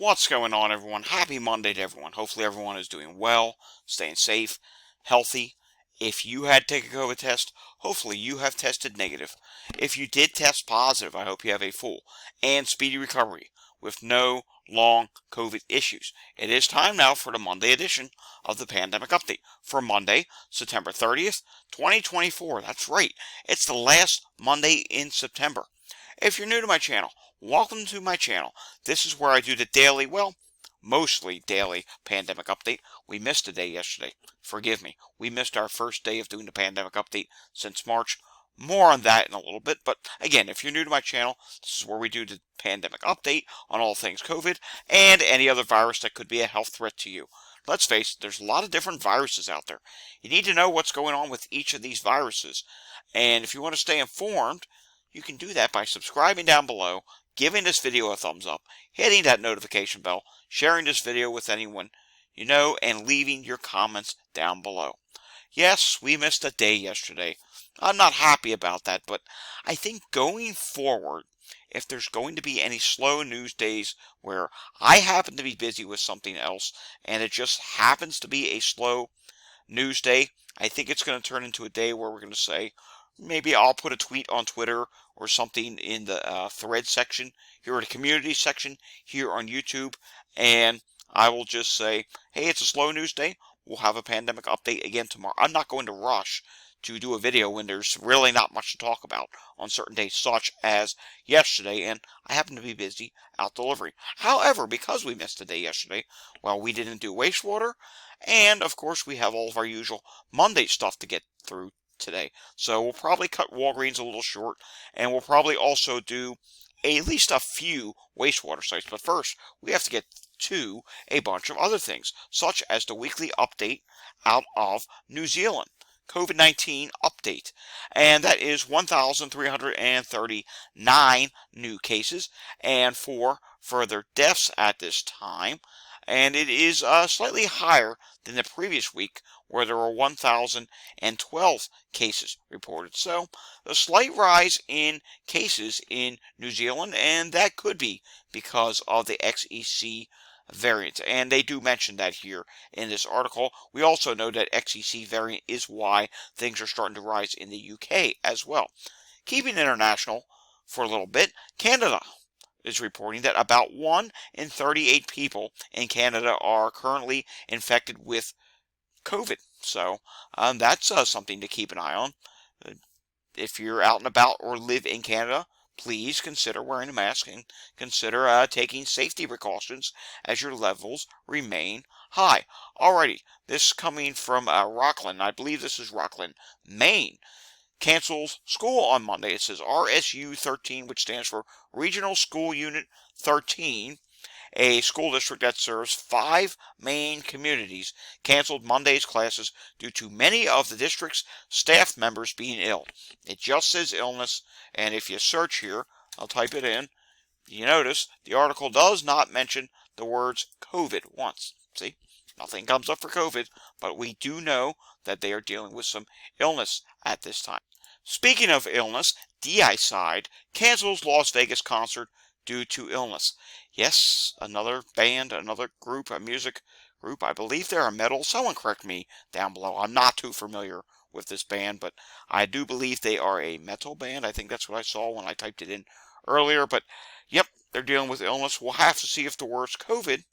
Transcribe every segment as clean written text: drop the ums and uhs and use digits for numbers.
What's going on, everyone? Happy Monday to everyone. Hopefully everyone is doing well, staying safe, healthy. If you had to take a COVID test, hopefully you have tested negative. If you did test positive, I hope you have a full and speedy recovery with no long COVID issues. It is time now for the Monday edition of the Pandemic Update for Monday, September 30th, 2024. That's right. It's the last Monday in September. If you're new to my channel, welcome to my channel. This is where I do the daily, well, mostly daily pandemic update. We missed a day yesterday. Forgive me. We missed our first day of doing the pandemic update since March. More on that in a little bit. But again, if you're new to my channel, this is where we do the pandemic update on all things COVID and any other virus that could be a health threat to you. Let's face it, there's a lot of different viruses out there. You need to know what's going on with each of these viruses. And if you want to stay informed, you can do that by subscribing down below, giving this video a thumbs up, hitting that notification bell, sharing this video with anyone you know, and leaving your comments down below. Yes, we missed a day yesterday. I'm not happy about that, but I think going forward, if there's going to be any slow news days where I happen to be busy with something else and it just happens to be a slow news day, I think it's going to turn into a day where we're going to say, maybe I'll put a tweet on Twitter or something in the thread section, here in the community section, here on YouTube, and I will just say, hey, it's a slow news day. We'll have a pandemic update again tomorrow. I'm not going to rush to do a video when there's really not much to talk about on certain days, such as yesterday, and I happen to be busy out delivering. However, because we missed a day yesterday, well, we didn't do wastewater, and of course we have all of our usual Monday stuff to get through today. So we'll probably cut Walgreens a little short, and we'll probably also do at least a few wastewater sites. But first, we have to get to a bunch of other things, such as the weekly update out of New Zealand. COVID-19 update, and that is 1,339 new cases and 4 further deaths at this time, and it is slightly higher than the previous week where there were 1,012 cases reported. So a slight rise in cases in New Zealand, and that could be because of the XEC variant, and they do mention that here in this article. We also know that XEC variant is why things are starting to rise in the UK as well. Keeping international for a little bit, Canada is reporting that about 1 in 38 people in Canada are currently infected with COVID. So that's something to keep an eye on. If you're out and about or live in Canada, please consider wearing a mask and consider taking safety precautions as your levels remain high. Alrighty, this coming from Rockland. I believe this is Rockland, Maine. Cancels school on Monday. It says RSU 13, which stands for Regional School Unit 13. A school district that serves 5 Maine communities canceled Monday's classes due to many of the district's staff members being ill. It just says illness, and if you search here, I'll type it in, you notice the article does not mention the words COVID once. See, nothing comes up for COVID, but we do know that they are dealing with some illness at this time. Speaking of illness, Deicide cancels Las Vegas concert due to illness. Yes, another band, another group, a music group. I believe they're a metal. Someone correct me down below. I'm not too familiar with this band, but I do believe they are a metal band. I think that's what I saw when I typed it in earlier. But, yep, they're dealing with illness. We'll have to see if the words COVID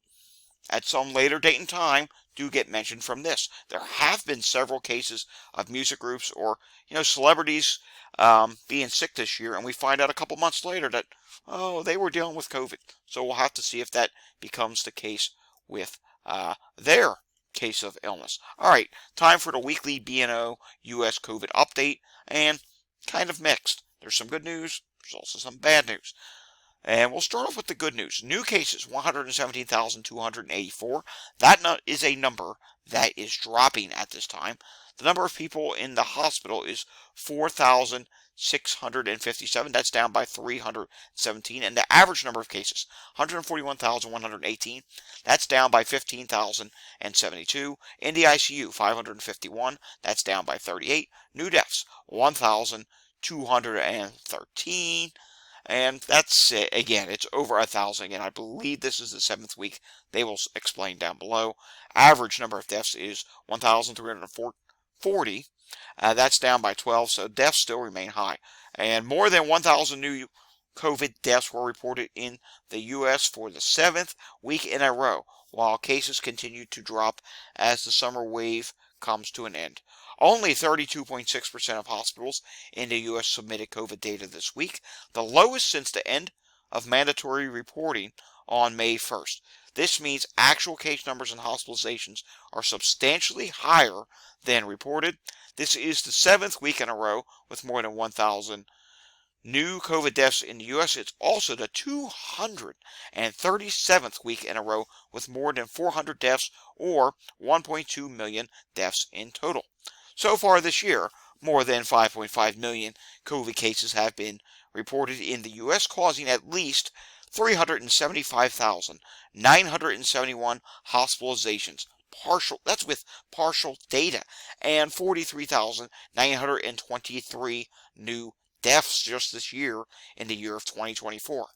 at some later date and time do get mentioned from this. There have been several cases of music groups or, celebrities being sick this year, and we find out a couple months later that, oh, they were dealing with COVID. So we'll have to see if that becomes the case with their case of illness. All right, time for the weekly B&O U.S. COVID update, and kind of mixed. There's some good news. There's also some bad news. And we'll start off with the good news. New cases, 117,284. That is a number that is dropping at this time. The number of people in the hospital is 4,657. That's down by 317. And the average number of cases, 141,118. That's down by 15,072. In the ICU, 551. That's down by 38. New deaths, 1,213. And that's it. Again, it's over 1,000 again. I believe this is the 7th week. They will explain down below. Average number of deaths is 1,340. That's down by 12, so deaths still remain high. And more than 1,000 new COVID deaths were reported in the U.S. for the 7th week in a row, while cases continue to drop as the summer wave comes to an end. Only 32.6% of hospitals in the U.S. submitted COVID data this week, the lowest since the end of mandatory reporting on May 1st. This means actual case numbers and hospitalizations are substantially higher than reported. This is the 7th week in a row with more than 1,000 new COVID deaths in the U.S. It's also the 237th week in a row with more than 400 deaths, or 1.2 million deaths in total. So far this year, more than 5.5 million COVID cases have been reported in the U.S., causing at least 375,971 hospitalizations. That's with partial data, and 43,923 new deaths just this year in the year of 2024.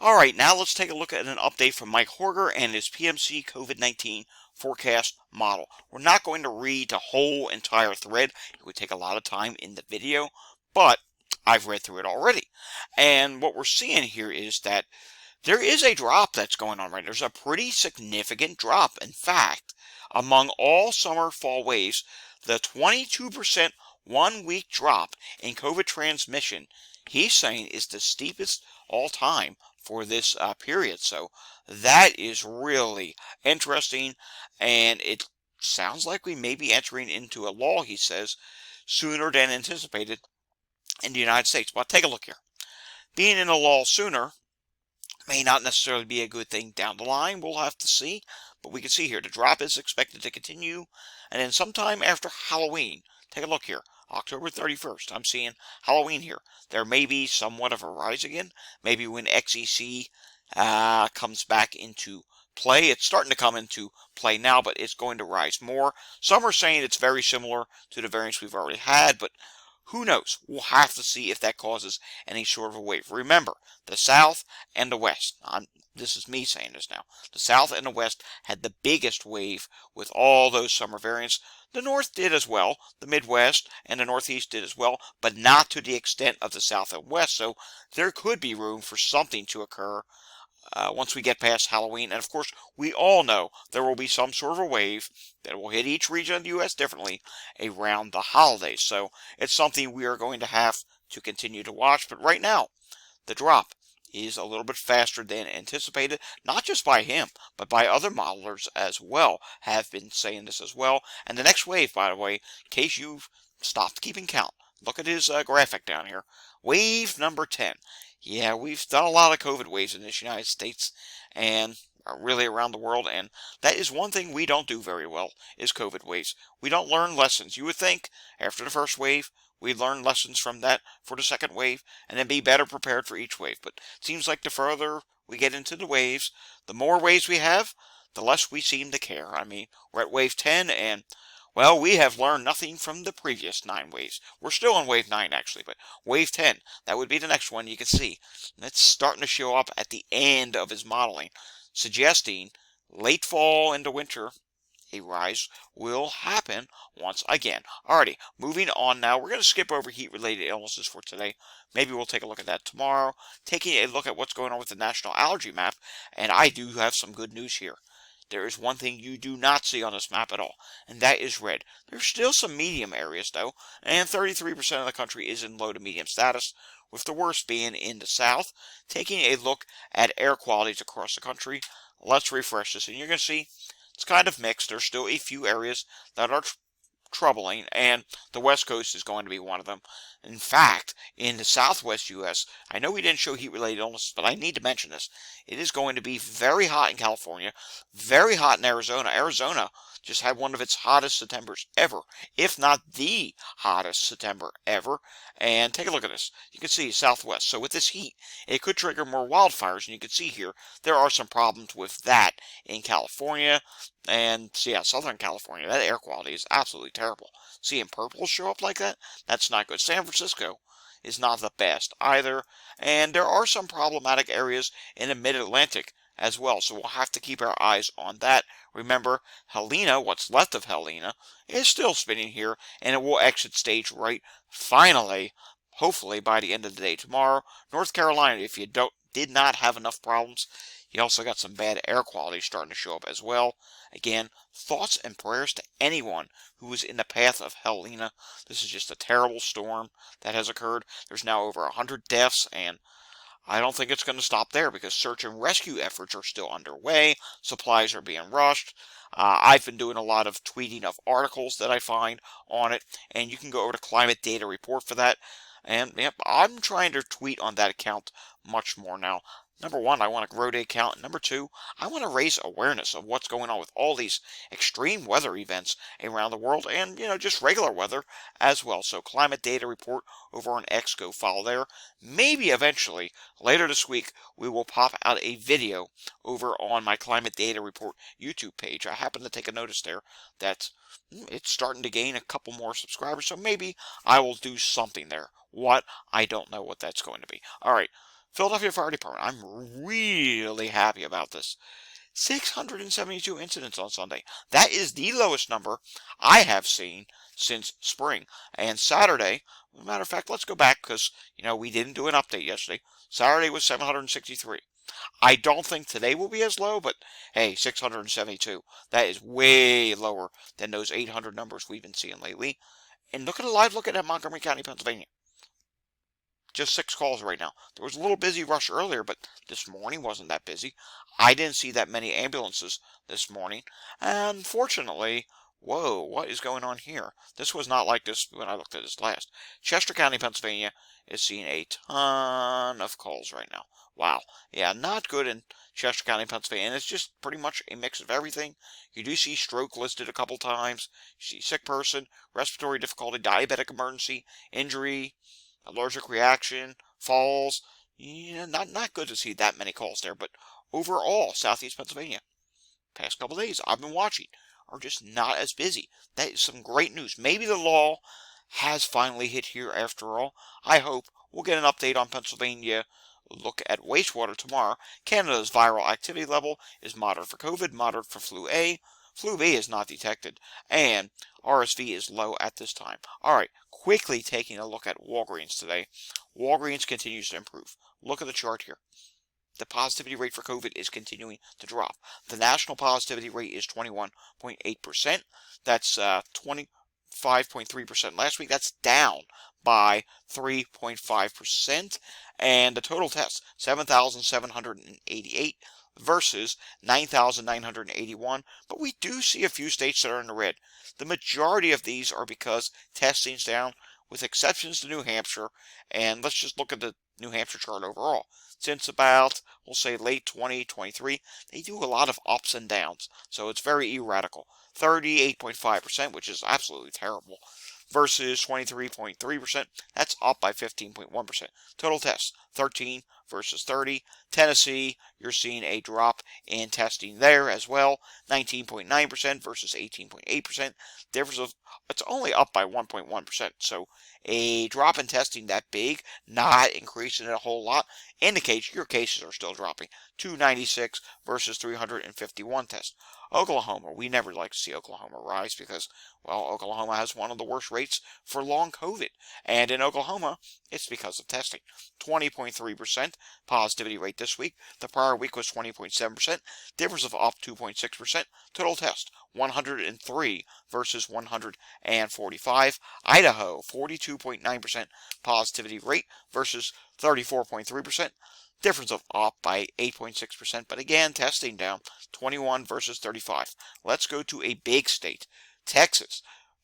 All right, now let's take a look at an update from Mike Horger and his PMC COVID-19 forecast model. We're not going to read the whole entire thread. It would take a lot of time in the video, but I've read through it already. And what we're seeing here is that there is a drop that's going on right now. There's a pretty significant drop. In fact, among all summer fall waves, the 22% 1-week drop in COVID transmission, he's saying, is the steepest all time for this period. So that is really interesting, and it sounds like we may be entering into a lull, he says, sooner than anticipated in the United States. But take a look here. Being in a lull sooner may not necessarily be a good thing down the line. We'll have to see. But we can see here the drop is expected to continue. And then sometime after Halloween, take a look here. October 31st, I'm seeing Halloween here. There may be somewhat of a rise again. Maybe when XEC comes back into play. It's starting to come into play now, but it's going to rise more. Some are saying it's very similar to the variants we've already had, but who knows? We'll have to see if that causes any sort of a wave. Remember, the South and the West, this is me saying this now, the South and the West had the biggest wave with all those summer variants. The North did as well, the Midwest and the Northeast did as well, but not to the extent of the South and West, so there could be room for something to occur once we get past Halloween. And of course, we all know there will be some sort of a wave that will hit each region of the U.S. differently around the holidays. So it's something we are going to have to continue to watch. But right now, the drop is a little bit faster than anticipated, not just by him, but by other modelers as well, have been saying this as well. And the next wave, by the way, in case you've stopped keeping count, look at his graphic down here. Wave number 10. Yeah, we've done a lot of COVID waves in the United States and really around the world, and that is one thing we don't do very well, is COVID waves. We don't learn lessons. You would think after the first wave, we'd learn lessons from that for the second wave, and then be better prepared for each wave. But it seems like the further we get into the waves, the more waves we have, the less we seem to care. I mean, we're at wave 10, and well, we have learned nothing from the previous 9 waves. We're still on wave 9, actually, but wave 10, that would be the next one you can see. And it's starting to show up at the end of his modeling, suggesting late fall into winter, a rise will happen once again. Alrighty, moving on now. We're going to skip over heat-related illnesses for today. Maybe we'll take a look at that tomorrow. Taking a look at what's going on with the National Allergy Map, and I do have some good news here. There is one thing you do not see on this map at all, and that is red. There's still some medium areas, though, and 33% of the country is in low to medium status, with the worst being in the south. Taking a look at air qualities across the country, let's refresh this, and you're going to see it's kind of mixed. There's still a few areas that are troubling, and the West Coast is going to be one of them. In fact, in the Southwest U.S., I know we didn't show heat-related illnesses, but I need to mention this. It is going to be very hot in California, very hot in Arizona. Arizona just had one of its hottest Septembers ever, if not the hottest September ever. And take a look at this. You can see Southwest. So with this heat, it could trigger more wildfires, and you can see here there are some problems with that in California. And so yeah, Southern California, that air quality is absolutely terrible. Seeing purple show up like that, that's not good. San Francisco is not the best either. And there are some problematic areas in the mid-Atlantic as well, so we'll have to keep our eyes on that. Remember, Helena, what's left of Helena, is still spinning here, and it will exit stage right finally, hopefully by the end of the day tomorrow. North Carolina, if you did not have enough problems, you also got some bad air quality starting to show up as well. Again, thoughts and prayers to anyone who was in the path of Helena. This is just a terrible storm that has occurred. There's now over 100 deaths, and I don't think it's going to stop there because search and rescue efforts are still underway. Supplies are being rushed. I've been doing a lot of tweeting of articles that I find on it, and you can go over to Climate Data Report for that. And yep, I'm trying to tweet on that account much more now. Number one, I want to grow the account. Number two, I want to raise awareness of what's going on with all these extreme weather events around the world and, just regular weather as well. So Climate Data Report over on X, go follow there. Maybe eventually, later this week, we will pop out a video over on my Climate Data Report YouTube page. I happen to take a notice there that it's starting to gain a couple more subscribers, so maybe I will do something there. What? I don't know what that's going to be. All right. Philadelphia Fire Department, I'm really happy about this. 672 incidents on Sunday. That is the lowest number I have seen since spring. And Saturday, as a matter of fact, let's go back because, we didn't do an update yesterday. Saturday was 763. I don't think today will be as low, but hey, 672. That is way lower than those 800 numbers we've been seeing lately. And look at a live look at Montgomery County, Pennsylvania. Just 6 calls right now. There was a little busy rush earlier, but this morning wasn't that busy. I didn't see that many ambulances this morning. And fortunately, whoa, what is going on here? This was not like this when I looked at this last. Chester County, Pennsylvania is seeing a ton of calls right now. Wow. Yeah, not good in Chester County, Pennsylvania. And it's just pretty much a mix of everything. You do see stroke listed a couple times. You see sick person, respiratory difficulty, diabetic emergency, injury, allergic reaction, falls. Yeah, not good to see that many calls there, but overall, Southeast Pennsylvania, past couple days I've been watching, are just not as busy. That is some great news. Maybe the law has finally hit here after all. I hope we'll get an update on Pennsylvania. Look at wastewater tomorrow. Canada's viral activity level is moderate for COVID, moderate for flu A. Flu B is not detected, and RSV is low at this time. All right, quickly taking a look at Walgreens today. Walgreens continues to improve. Look at the chart here. The positivity rate for COVID is continuing to drop. The national positivity rate is 21.8%. That's 25.3% last week. That's down by 3.5%. And the total tests, 7,788 versus 9,981. But we do see a few states that are in the red. The majority of these are because testing's down, with exceptions to New Hampshire. And let's just look at the New Hampshire chart overall. Since about, we'll say, late 2023, they do a lot of ups and downs. So it's very erratical. 38.5%, which is absolutely terrible, versus 23.3%. That's up by 15.1%. Total tests, 13 versus 30. Tennessee, you're seeing a drop in testing there as well. 19.9% versus 18.8%. Difference of, it's only up by 1.1%. So a drop in testing that big, not increasing it a whole lot, indicates your cases are still dropping. 296 versus 351 tests. Oklahoma, we never like to see Oklahoma rise because, well, Oklahoma has one of the worst rates for long COVID. And in Oklahoma, it's because of testing. 20.3% positivity rate this week. The prior week was 20.7%. Difference of up 2.6%. Total test, 103 versus 145. Idaho, 42.9% positivity rate versus 34.3%. Difference of up by 8.6%, but again, testing down, 21 versus 35. Let's go to a big state, Texas.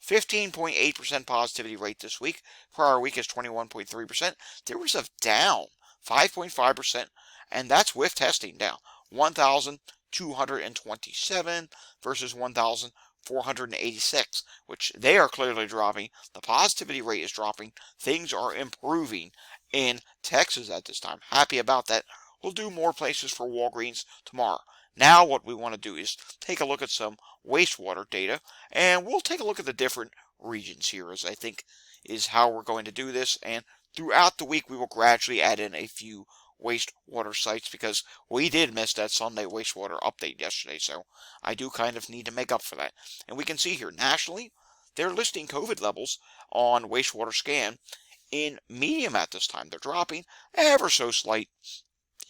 15.8% positivity rate this week. Prior week is 21.3%. Difference of down 5.5%, and that's with testing down. 1,227 versus 1,486, which they are clearly dropping. The positivity rate is dropping. Things are improving in Texas at this time. Happy about that. We'll do more places for Walgreens tomorrow. Now what we want to do is take a look at some wastewater data, and we'll take a look at the different regions here, as I think is how we're going to do this. And throughout the week, we will gradually add in a few wastewater sites because we did miss that Sunday wastewater update yesterday, so I do kind of need to make up for that. And we can see here, nationally, they're listing COVID levels on wastewater scan in medium at this time. They're dropping ever so slight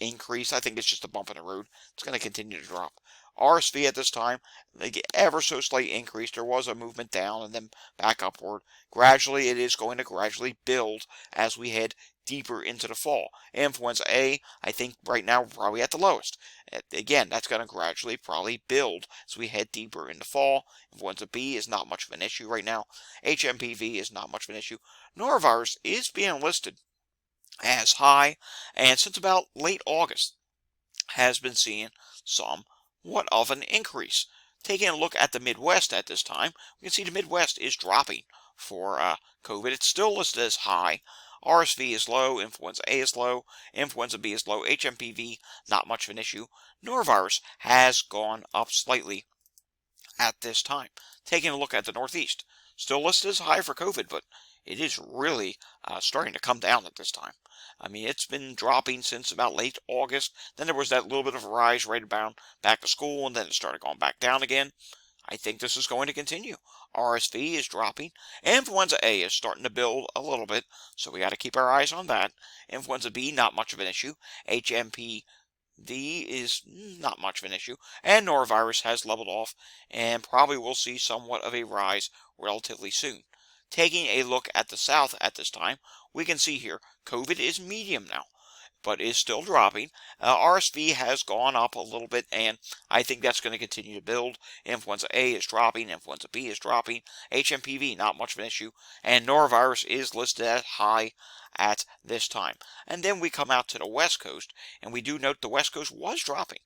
increase. I think it's just a bump in the road. It's going to continue to drop. RSV at this time, they get ever so slight increase. There was a movement down and then back upward. Gradually, it is going to gradually build as we head deeper into the fall. Influenza A, I think right now we're probably at the lowest. Again, that's going to gradually probably build as we head deeper into fall. Influenza B is not much of an issue right now. HMPV is not much of an issue. Norovirus is being listed as high, and since about late August has been seeing somewhat of an increase. Taking a look at the Midwest at this time, we can see the Midwest is dropping for COVID. It's still listed as high. RSV is low, influenza A is low, influenza B is low, HMPV not much of an issue. Norovirus has gone up slightly at this time. Taking a look at the Northeast, still listed as high for COVID, but it is really starting to come down at this time. I mean, it's been dropping since about late August. Then there was that little bit of a rise right about back to school, and then it started going back down again. I think this is going to continue. RSV is dropping. Influenza A is starting to build a little bit, so we got to keep our eyes on that. Influenza B, not much of an issue. HMPV is not much of an issue. And norovirus has leveled off, and probably will see somewhat of a rise relatively soon. Taking a look at the South at this time, we can see here, COVID is medium now, but is still dropping. RSV has gone up a little bit, and I think that's going to continue to build. Influenza A is dropping, influenza B is dropping, HMPV, not much of an issue, and norovirus is listed as high at this time. And then we come out to the West Coast, and we do note the West Coast was dropping.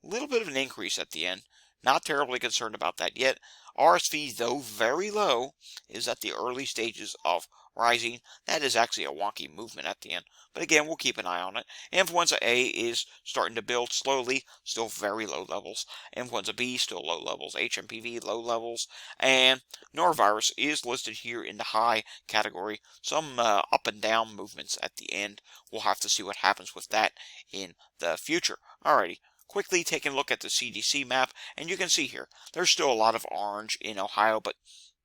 A little bit of an increase at the end. Not terribly concerned about that yet. RSV, though very low, is at the early stages of rising. That is actually a wonky movement at the end. But again, we'll keep an eye on it. Influenza A is starting to build slowly, still very low levels. Influenza B, still low levels. HMPV, low levels. And norovirus is listed here in the high category. Some up and down movements at the end. We'll have to see what happens with that in the future. Alrighty. Quickly taking a look at the CDC map, and you can see here, there's still a lot of orange in Ohio, but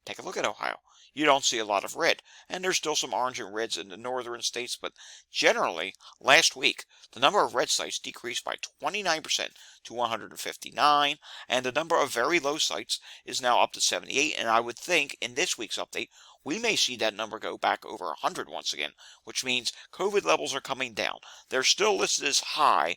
take a look at Ohio. You don't see a lot of red, and there's still some orange and reds in the northern states, but generally, last week, the number of red sites decreased by 29% to 159, and the number of very low sites is now up to 78, and I would think in this week's update, we may see that number go back over 100 once again, which means COVID levels are coming down. They're still listed as high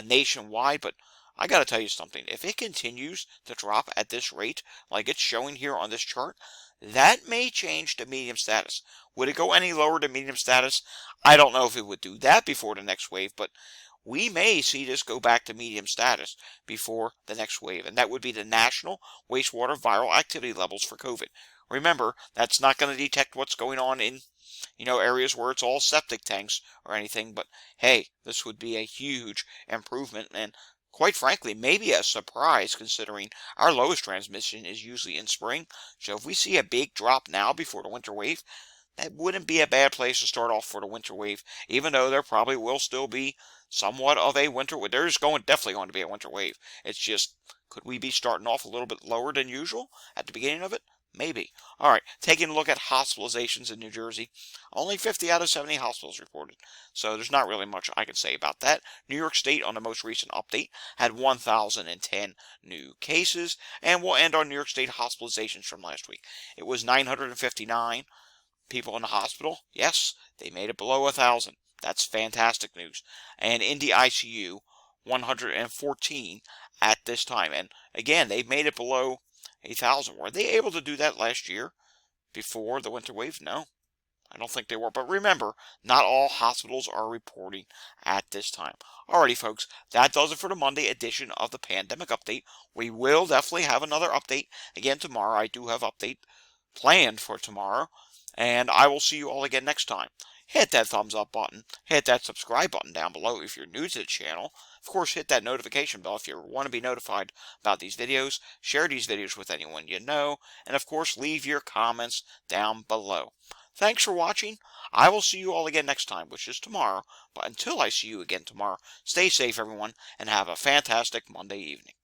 nationwide, but I gotta tell you something. If it continues to drop at this rate, like it's showing here on this chart, that may change to medium status. Would it go any lower to medium status? I don't know if it would do that before the next wave, but we may see this go back to medium status before the next wave, and that would be the national wastewater viral activity levels for COVID. Remember, that's not going to detect what's going on in areas where it's all septic tanks or anything, but hey, this would be a huge improvement, and quite frankly, maybe a surprise considering our lowest transmission is usually in spring. So if we see a big drop now before the winter wave, that wouldn't be a bad place to start off for the winter wave, even though there probably will still be somewhat of a winter wave. There's definitely going to be a winter wave. It's just, could we be starting off a little bit lower than usual at the beginning of it? Maybe. All right, taking a look at hospitalizations in New Jersey, only 50 out of 70 hospitals reported, so there's not really much I can say about that. New York State, on the most recent update, had 1,010 new cases, and we'll end on New York State hospitalizations from last week. It was 959 people in the hospital. Yes, they made it below 1,000. That's fantastic news. And in the ICU, 114 at this time. And again, they've made it below 1,000. Were they able to do that last year before the winter wave? No, I don't think they were. But remember, not all hospitals are reporting at this time. Alrighty, folks, that does it for the Monday edition of the Pandemic Update. We will definitely have another update again tomorrow. I do have update planned for tomorrow, and I will see you all again next time. Hit that thumbs up button, hit that subscribe button down below if you're new to the channel. Of course, hit that notification bell if you want to be notified about these videos. Share these videos with anyone you know, and of course, leave your comments down below. Thanks for watching. I will see you all again next time, which is tomorrow. But until I see you again tomorrow, stay safe, everyone, and have a fantastic Monday evening.